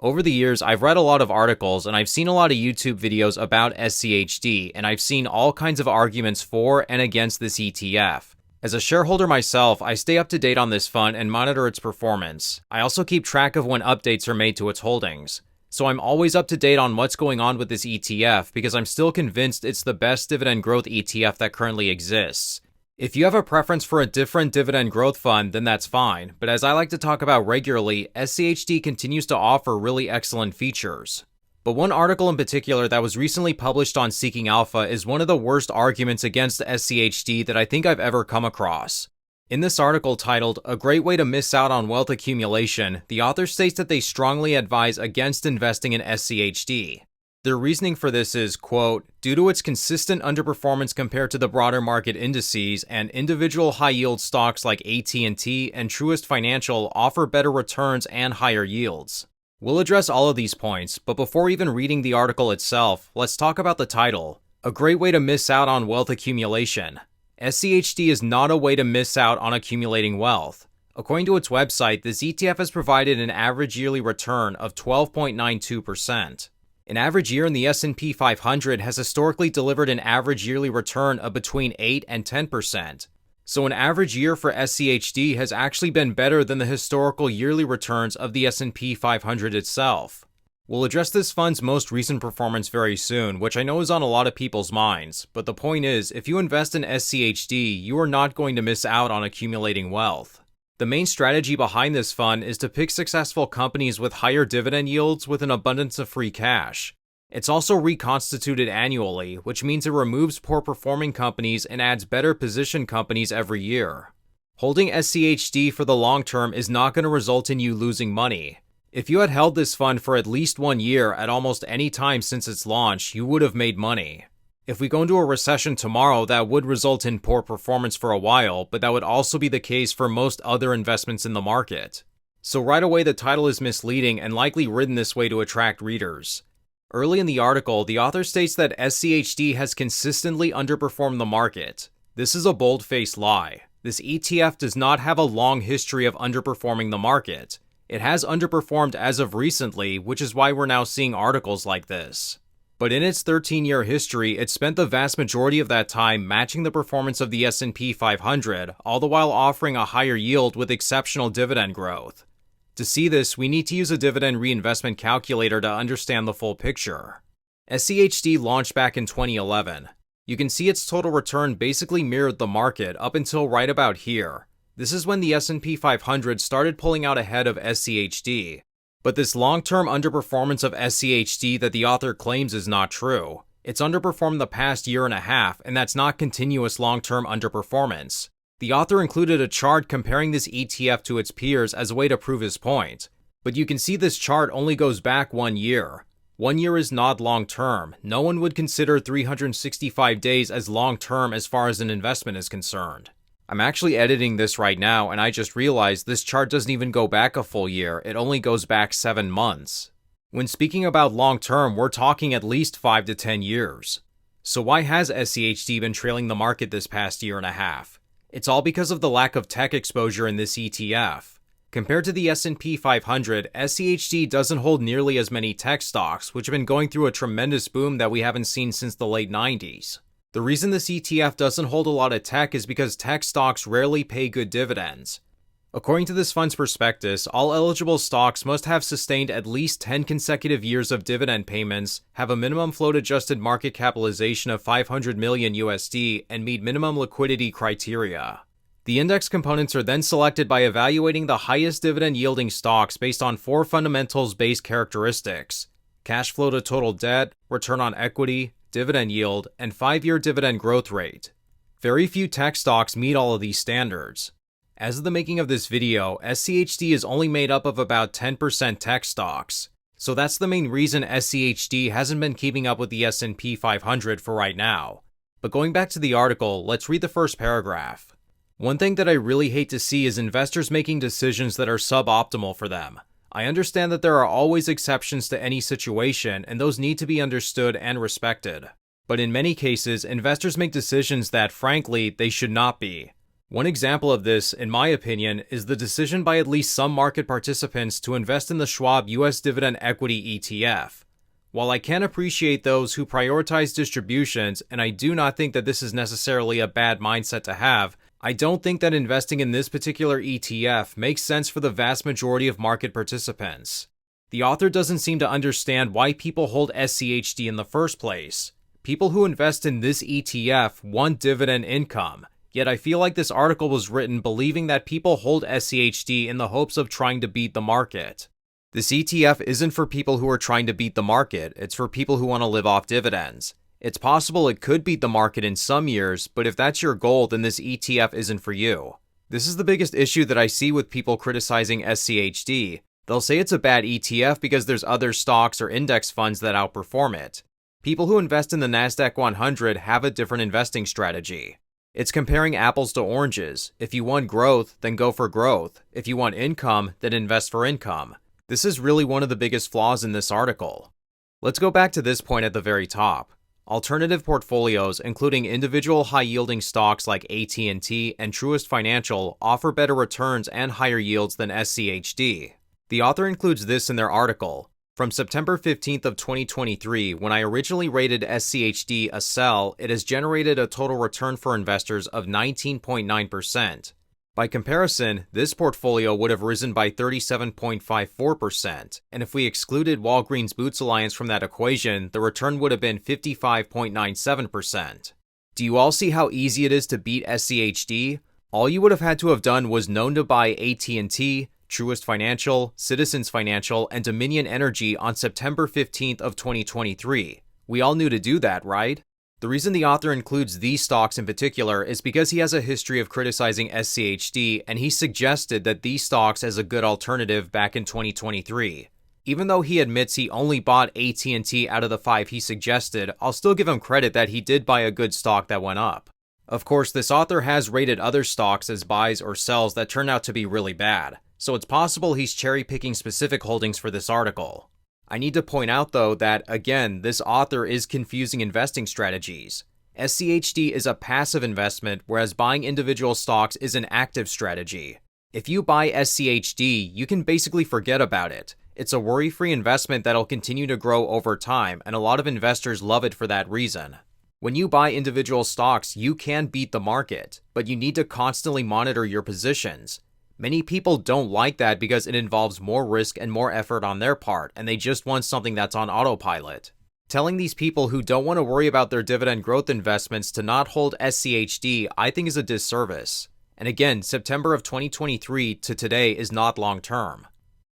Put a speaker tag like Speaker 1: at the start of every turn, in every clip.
Speaker 1: Over the years, I've read a lot of articles and I've seen a lot of YouTube videos about SCHD, and I've seen all kinds of arguments for and against this ETF. As a shareholder myself, I stay up to date on this fund and monitor its performance. I also keep track of when updates are made to its holdings. So I'm always up to date on what's going on with this ETF because I'm still convinced it's the best dividend growth ETF that currently exists. If you have a preference for a different dividend growth fund, then that's fine, but as I like to talk about regularly, SCHD continues to offer really excellent features. But one article in particular that was recently published on Seeking Alpha is one of the worst arguments against SCHD that I think I've ever come across. In this article titled, "A Great Way to Miss Out on Wealth Accumulation," the author states that they strongly advise against investing in SCHD. Their reasoning for this is, quote, "Due to its consistent underperformance compared to the broader market indices, and individual high-yield stocks like AT&T and Truist Financial offer better returns and higher yields." We'll address all of these points, but before even reading the article itself, let's talk about the title, "A Great Way to Miss Out on Wealth Accumulation." SCHD is not a way to miss out on accumulating wealth. According to its website, this ETF has provided an average yearly return of 12.92%. An average year in the S&P 500 has historically delivered an average yearly return of between 8 and 10%. So an average year for SCHD has actually been better than the historical yearly returns of the S&P 500 itself. We'll address this fund's most recent performance very soon, which I know is on a lot of people's minds, but the point is, if you invest in SCHD, you are not going to miss out on accumulating wealth. The main strategy behind this fund is to pick successful companies with higher dividend yields with an abundance of free cash. It's also reconstituted annually, which means it removes poor performing companies and adds better positioned companies every year. Holding SCHD for the long term is not going to result in you losing money. If you had held this fund for at least 1 year at almost any time since its launch, you would have made money. If we go into a recession tomorrow, that would result in poor performance for a while, but that would also be the case for most other investments in the market. So right away, the title is misleading and likely written this way to attract readers. Early in the article, the author states that SCHD has consistently underperformed the market. This is a bold-faced lie. This ETF does not have a long history of underperforming the market. It has underperformed as of recently, which is why we're now seeing articles like this. But in its 13-year history, it spent the vast majority of that time matching the performance of the S&P 500, all the while offering a higher yield with exceptional dividend growth. To see this, we need to use a dividend reinvestment calculator to understand the full picture. SCHD launched back in 2011. You can see its total return basically mirrored the market up until right about here. This is when the S&P 500 started pulling out ahead of SCHD. But this long-term underperformance of SCHD that the author claims is not true. It's underperformed the past year and a half, and that's not continuous long-term underperformance. The author included a chart comparing this ETF to its peers as a way to prove his point. But you can see this chart only goes back 1 year. 1 year is not long-term. No one would consider 365 days as long-term as far as an investment is concerned. I'm actually editing this right now, and I just realized this chart doesn't even go back a full year, it only goes back 7 months. When speaking about long-term, we're talking at least 5 to 10 years. So why has SCHD been trailing the market this past year and a half? It's all because of the lack of tech exposure in this ETF. Compared to the S&P 500, SCHD doesn't hold nearly as many tech stocks, which have been going through a tremendous boom that we haven't seen since the late 90s. The reason this ETF doesn't hold a lot of tech is because tech stocks rarely pay good dividends. According to this fund's prospectus, all eligible stocks must have sustained at least 10 consecutive years of dividend payments, have a minimum float-adjusted market capitalization of $500 million USD, and meet minimum liquidity criteria. The index components are then selected by evaluating the highest dividend-yielding stocks based on 4 fundamentals-based characteristics: cash flow to total debt, return on equity, dividend yield, and 5-year dividend growth rate. Very few tech stocks meet all of these standards. As of the making of this video, SCHD is only made up of about 10% tech stocks. So that's the main reason SCHD hasn't been keeping up with the S&P 500 for right now. But going back to the article, let's read the first paragraph. One thing that I really hate to see is investors making decisions that are suboptimal for them. I understand that there are always exceptions to any situation, and those need to be understood and respected. But in many cases, investors make decisions that, frankly, they should not be. One example of this, in my opinion, is the decision by at least some market participants to invest in the Schwab US Dividend Equity ETF. While I can appreciate those who prioritize distributions, and I do not think that this is necessarily a bad mindset to have, I don't think that investing in this particular ETF makes sense for the vast majority of market participants. The author doesn't seem to understand why people hold SCHD in the first place. People who invest in this ETF want dividend income, yet I feel like this article was written believing that people hold SCHD in the hopes of trying to beat the market. This ETF isn't for people who are trying to beat the market, it's for people who want to live off dividends. It's possible it could beat the market in some years, but if that's your goal, then this ETF isn't for you. This is the biggest issue that I see with people criticizing SCHD. They'll say it's a bad ETF because there's other stocks or index funds that outperform it. People who invest in the Nasdaq 100 have a different investing strategy. It's comparing apples to oranges. If you want growth, then go for growth. If you want income, then invest for income. This is really one of the biggest flaws in this article. Let's go back to this point at the very top. Alternative portfolios, including individual high-yielding stocks like AT&T and Truist Financial, offer better returns and higher yields than SCHD. The author includes this in their article. From September 15th of 2023, when I originally rated SCHD a sell, it has generated a total return for investors of 19.9%. By comparison, this portfolio would have risen by 37.54%, and if we excluded Walgreens Boots Alliance from that equation, the return would have been 55.97%. Do you all see how easy it is to beat SCHD? All you would have had to have done was known to buy AT&T, Truist Financial, Citizens Financial, and Dominion Energy on September 15th of 2023. We all knew to do that, right? The reason the author includes these stocks in particular is because he has a history of criticizing SCHD, and he suggested that these stocks as a good alternative back in 2023. Even though he admits he only bought AT&T out of the 5 he suggested, I'll still give him credit that he did buy a good stock that went up. Of course, this author has rated other stocks as buys or sells that turn out to be really bad, so it's possible he's cherry-picking specific holdings for this article. I need to point out though that, again, this author is confusing investing strategies. SCHD is a passive investment, whereas buying individual stocks is an active strategy. If you buy SCHD, you can basically forget about it. It's a worry-free investment that'll continue to grow over time, and a lot of investors love it for that reason. When you buy individual stocks, you can beat the market, but you need to constantly monitor your positions. Many people don't like that because it involves more risk and more effort on their part, and they just want something that's on autopilot. Telling these people who don't want to worry about their dividend growth investments to not hold SCHD, I think is a disservice. And again, September of 2023 to today is not long term.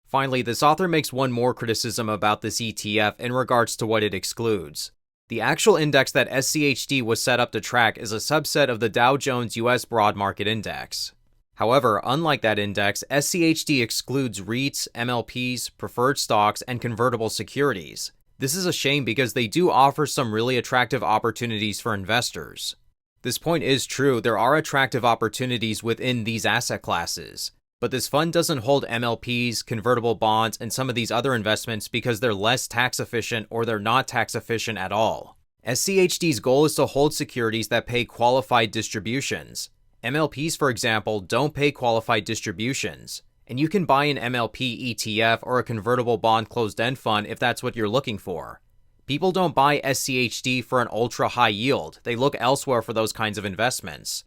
Speaker 1: Finally, this author makes one more criticism about this ETF in regards to what it excludes. The actual index that SCHD was set up to track is a subset of the Dow Jones US Broad Market Index. However, unlike that index, SCHD excludes REITs, MLPs, preferred stocks, and convertible securities. This is a shame because they do offer some really attractive opportunities for investors. This point is true, there are attractive opportunities within these asset classes, but this fund doesn't hold MLPs, convertible bonds, and some of these other investments because they're less tax efficient or they're not tax efficient at all. SCHD's goal is to hold securities that pay qualified distributions. MLPs, for example, don't pay qualified distributions, and you can buy an MLP ETF or a convertible bond closed-end fund if that's what you're looking for. People don't buy SCHD for an ultra-high yield, they look elsewhere for those kinds of investments.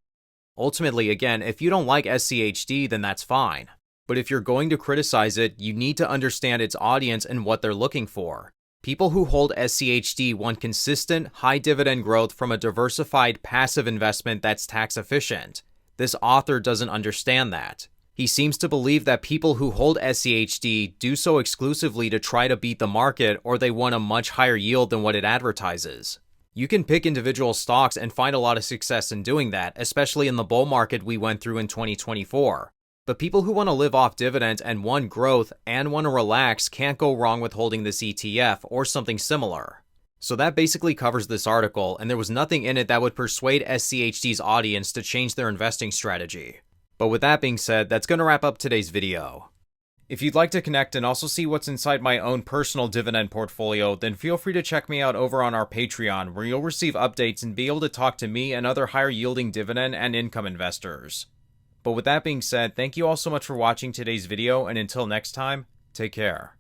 Speaker 1: Ultimately, again, if you don't like SCHD, then that's fine. But if you're going to criticize it, you need to understand its audience and what they're looking for. People who hold SCHD want consistent, high dividend growth from a diversified, passive investment that's tax efficient. This author doesn't understand that. He seems to believe that people who hold SCHD do so exclusively to try to beat the market, or they want a much higher yield than what it advertises. You can pick individual stocks and find a lot of success in doing that, especially in the bull market we went through in 2024. But people who want to live off dividends and want growth and want to relax can't go wrong with holding this ETF or something similar. So that basically covers this article, and there was nothing in it that would persuade SCHD's audience to change their investing strategy. But with that being said, that's going to wrap up today's video. If you'd like to connect and also see what's inside my own personal dividend portfolio, then feel free to check me out over on our Patreon, where you'll receive updates and be able to talk to me and other higher yielding dividend and income investors. But with that being said, thank you all so much for watching today's video, and until next time, take care.